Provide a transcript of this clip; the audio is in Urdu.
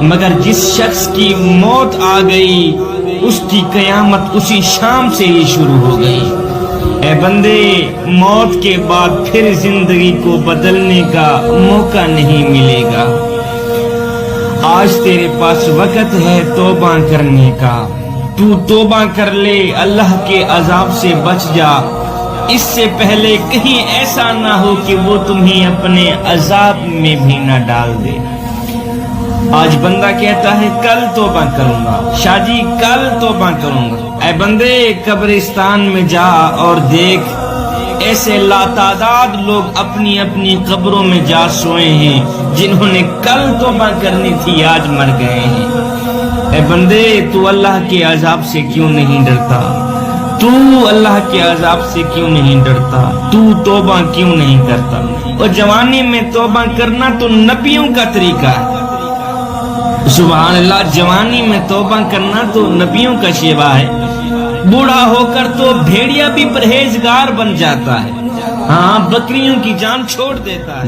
مگر جس شخص کی موت آ گئی اس کی قیامت اسی شام سے ہی شروع ہو گئی۔ اے بندے، موت کے بعد پھر زندگی کو بدلنے کا موقع نہیں ملے گا۔ آج تیرے پاس وقت ہے توبہ کرنے کا، تو توبہ کر لے، اللہ کے عذاب سے بچ جا، اس سے پہلے کہیں ایسا نہ ہو کہ وہ تمہیں اپنے عذاب میں بھی نہ ڈال دے۔ آج بندہ کہتا ہے کل توبہ کروں گا، شاہ جی کل توبہ کروں گا۔ اے بندے، قبرستان میں جا اور دیکھ، ایسے لاتعداد لوگ اپنی اپنی قبروں میں جا سوئے ہیں جنہوں نے کل توبہ کرنی تھی آج مر گئے ہیں۔ اے بندے، تو اللہ کے عذاب سے کیوں نہیں ڈرتا؟ تو اللہ کے عذاب سے کیوں نہیں ڈرتا؟ تو توبہ کیوں نہیں کرتا؟ اور جوانی میں توبہ کرنا تو نبیوں کا طریقہ ہے۔ سبحان اللہ، جوانی میں توبہ کرنا تو نبیوں کا شیوا ہے۔ بوڑھا ہو کر تو بھیڑیا بھی پرہیزگار بن جاتا ہے، ہاں بکریوں کی جان چھوڑ دیتا ہے۔